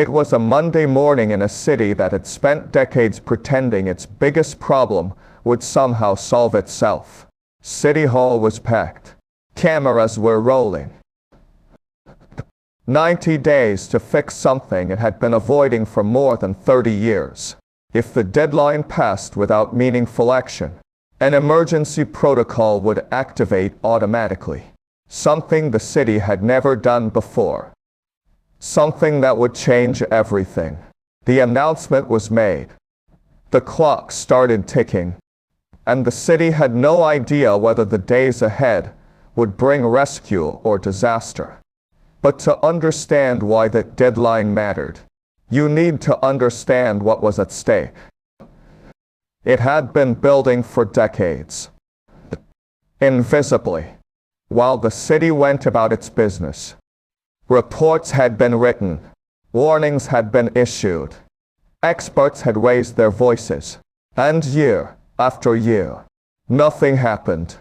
It was a Monday morning in a city that had spent decades pretending its biggest problem would somehow solve itself. City Hall was packed. Cameras were rolling. 90 days to fix something it had been avoiding for more than 30 years. If the deadline passed without meaningful action, an emergency protocol would activate automatically. Something the city had never done before. Something that would change everything. The announcement was made. The clock started ticking, and the city had no idea whether the days ahead would bring rescue or disaster. But to understand why that deadline mattered, you need to understand what was at stake. It had been building for decades. Invisibly, while the city went about its business. Reports had been written, warnings had been issued, experts had raised their voices, and year after year, nothing happened.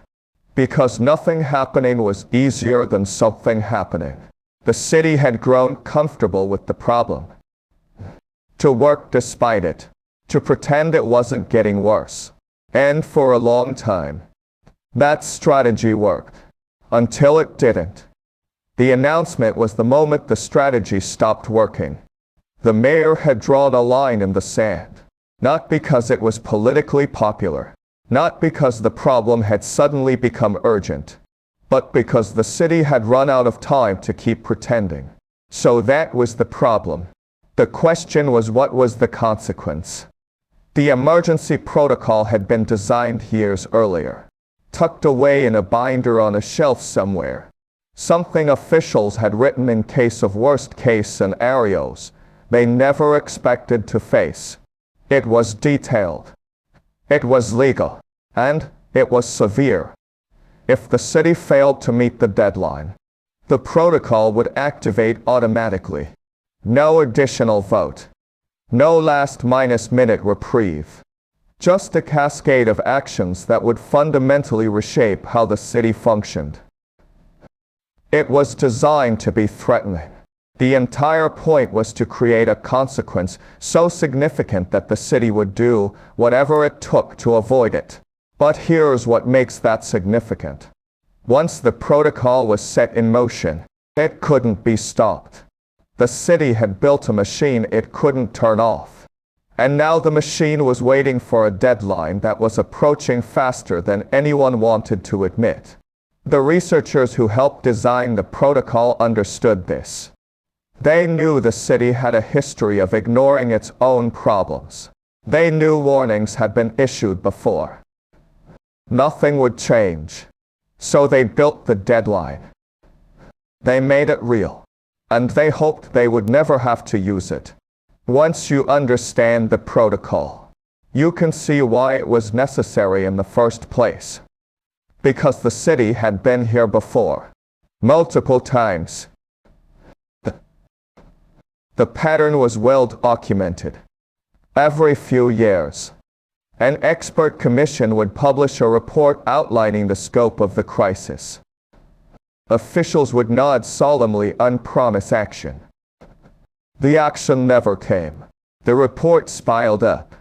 Because nothing happening was easier than something happening. The city had grown comfortable with the problem. To work despite it, to pretend it wasn't getting worse. And for a long time, that strategy worked. Until it didn't. The announcement was the moment the strategy stopped working. The mayor had drawn a line in the sand. Not because it was politically popular. Not because the problem had suddenly become urgent. But because the city had run out of time to keep pretending. So that was the problem. The question was, what was the consequence? The emergency protocol had been designed years earlier. Tucked away in a binder on a shelf somewhere. Something officials had written in case of worst-case scenarios they never expected to face. It was detailed. It was legal. And it was severe. If the city failed to meet the deadline, the protocol would activate automatically. No additional vote. No last-minute reprieve. Just a cascade of actions that would fundamentally reshape how the city functioned. It was designed to be threatening. The entire point was to create a consequence so significant that the city would do whatever it took to avoid it. But here's what makes that significant. Once the protocol was set in motion, it couldn't be stopped. The city had built a machine it couldn't turn off. And now the machine was waiting for a deadline that was approaching faster than anyone wanted to admit. The researchers who helped design the protocol understood this. They knew the city had a history of ignoring its own problems. They knew warnings had been issued before. Nothing would change. So they built the deadline. They made it real. And they hoped they would never have to use it. Once you understand the protocol, you can see why it was necessary in the first place. Because the city had been here before. Multiple times. The pattern was well documented. Every few years, an expert commission would publish a report outlining the scope of the crisis. Officials would nod solemnly and promise action. The action never came. The reports piled up.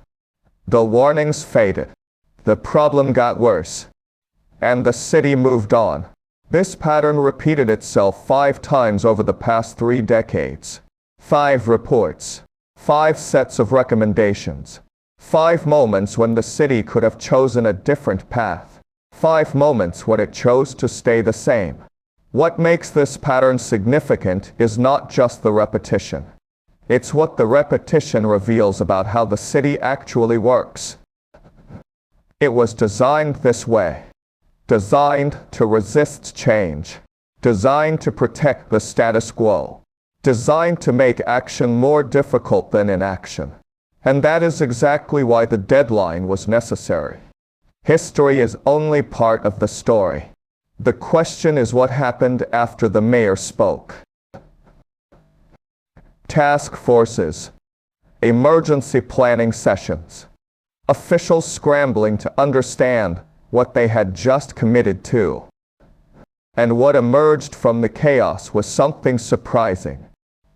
The warnings faded. The problem got worse. And the city moved on. This pattern repeated itself 5 times over the past 3 decades. 5 reports. 5 sets of recommendations. 5 moments when the city could have chosen a different path. 5 moments when it chose to stay the same. What makes this pattern significant is not just the repetition. It's what the repetition reveals about how the city actually works. It was designed this way. Designed to resist change. Designed to protect the status quo. Designed to make action more difficult than inaction. And that is exactly why the deadline was necessary. History is only part of the story. The question is what happened after the mayor spoke. Task forces. Emergency planning sessions. Officials scrambling to understand what they had just committed to. And what emerged from the chaos was something surprising.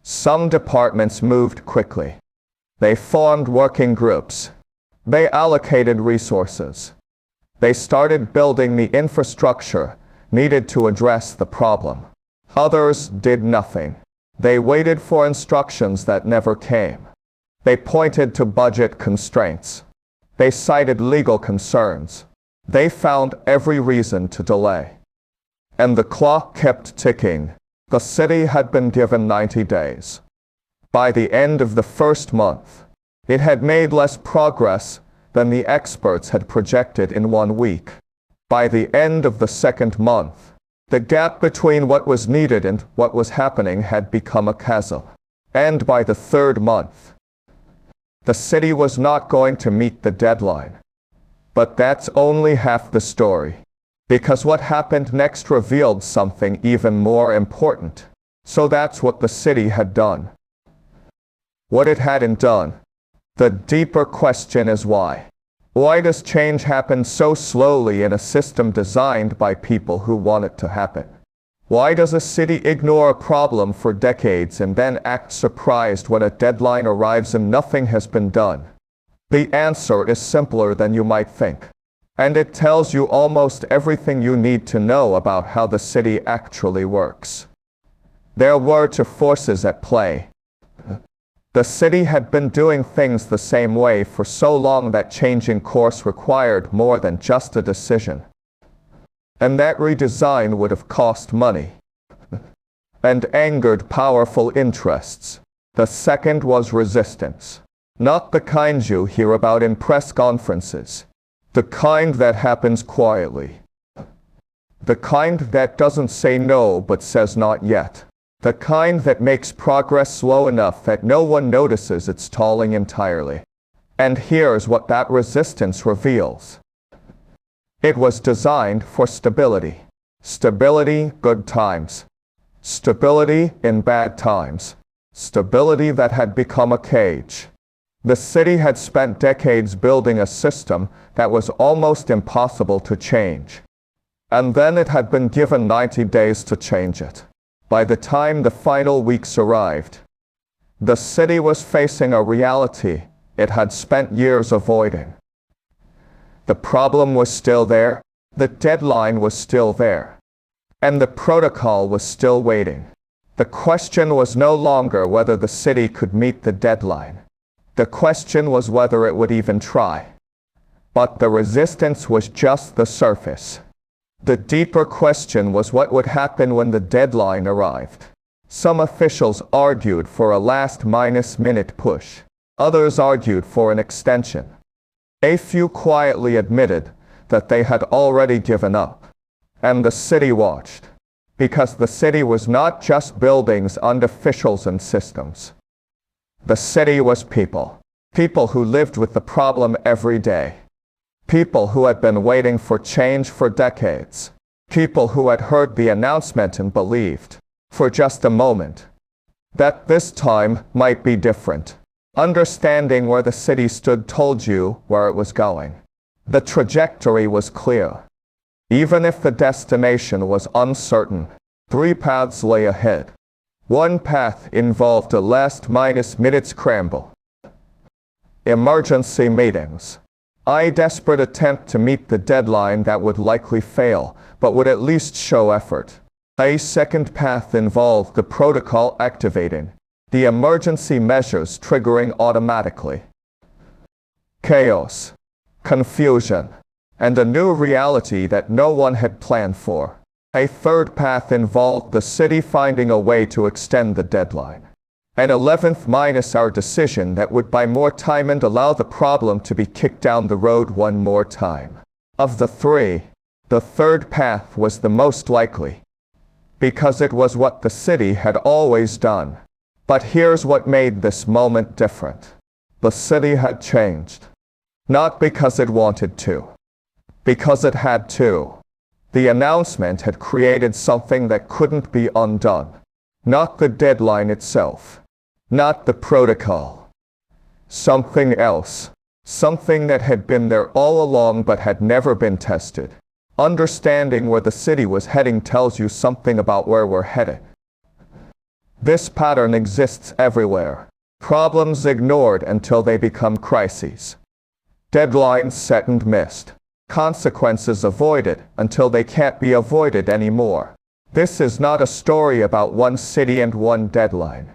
Some departments moved quickly. They formed working groups. They allocated resources. They started building the infrastructure needed to address the problem. Others did nothing. They waited for instructions that never came. They pointed to budget constraints. They cited legal concerns. They found every reason to delay. And the clock kept ticking. The city had been given 90 days. By the end of the first month, it had made less progress than the experts had projected in 1 week. By the end of the second month, the gap between what was needed and what was happening had become a chasm. And by the third month, the city was not going to meet the deadline. But that's only half the story. Because what happened next revealed something even more important. So that's what the city had done. What it hadn't done. The deeper question is why. Why does change happen so slowly in a system designed by people who want it to happen? Why does a city ignore a problem for decades and then act surprised when a deadline arrives and nothing has been done? The answer is simpler than you might think. And it tells you almost everything you need to know about how the city actually works. There were two forces at play. The city had been doing things the same way for so long that changing course required more than just a decision. And that redesign would have cost money. And angered powerful interests. The second was resistance. Not the kind you hear about in press conferences. The kind that happens quietly. The kind that doesn't say no but says not yet. The kind that makes progress slow enough that no one notices it's stalling entirely. And here's what that resistance reveals. It was designed for stability. Stability, good times. Stability in bad times. Stability that had become a cage. The city had spent decades building a system that was almost impossible to change. And then it had been given 90 days to change it. By the time the final weeks arrived, the city was facing a reality it had spent years avoiding. The problem was still there, the deadline was still there, and the protocol was still waiting. The question was no longer whether the city could meet the deadline. The question was whether it would even try. But the resistance was just the surface. The deeper question was what would happen when the deadline arrived. Some officials argued for a last-minute push. Others argued for an extension. A few quietly admitted that they had already given up. And the city watched. Because the city was not just buildings and officials and systems. The city was people. People who lived with the problem every day. People who had been waiting for change for decades. People who had heard the announcement and believed, for just a moment, that this time might be different. Understanding where the city stood told you where it was going. The trajectory was clear. Even if the destination was uncertain, 3 paths lay ahead. One path involved a last-minute scramble. Emergency meetings. A desperate attempt to meet the deadline that would likely fail, but would at least show effort. A second path involved the protocol activating, the emergency measures triggering automatically. Chaos, confusion, and a new reality that no one had planned for. A third path involved the city finding a way to extend the deadline. An 11th-hour decision that would buy more time and allow the problem to be kicked down the road one more time. Of the three, the third path was the most likely. Because it was what the city had always done. But here's what made this moment different. The city had changed. Not because it wanted to. Because it had to. The announcement had created something that couldn't be undone. Not the deadline itself. Not the protocol. Something else. Something that had been there all along but had never been tested. Understanding where the city was heading tells you something about where we're headed. This pattern exists everywhere. Problems ignored until they become crises. Deadlines set and missed. Consequences avoided until they can't be avoided anymore. This is not a story about one city and one deadline.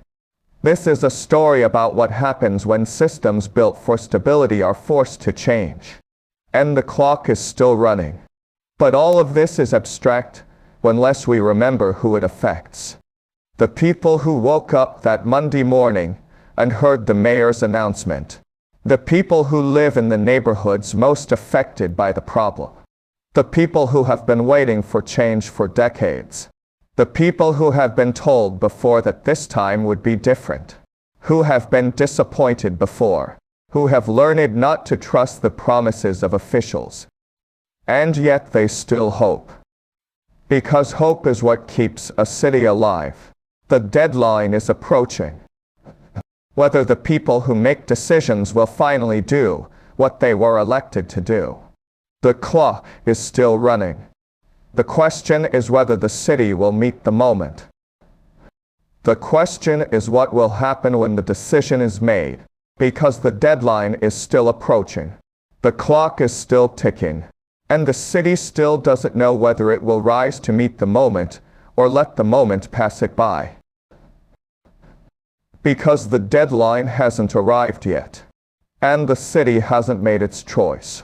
This is a story about what happens when systems built for stability are forced to change. And the clock is still running. But all of this is abstract unless we remember who it affects. The people who woke up that Monday morning and heard the mayor's announcement. The people who live in the neighborhoods most affected by the problem. The people who have been waiting for change for decades. The people who have been told before that this time would be different. Who have been disappointed before. Who have learned not to trust the promises of officials. And yet they still hope. Because hope is what keeps a city alive. The deadline is approaching. Whether the people who make decisions will finally do what they were elected to do. The clock is still running. The question is whether the city will meet the moment. The question is what will happen when the decision is made, because the deadline is still approaching. The clock is still ticking, and the city still doesn't know whether it will rise to meet the moment or let the moment pass it by. Because the deadline hasn't arrived yet, and the city hasn't made its choice.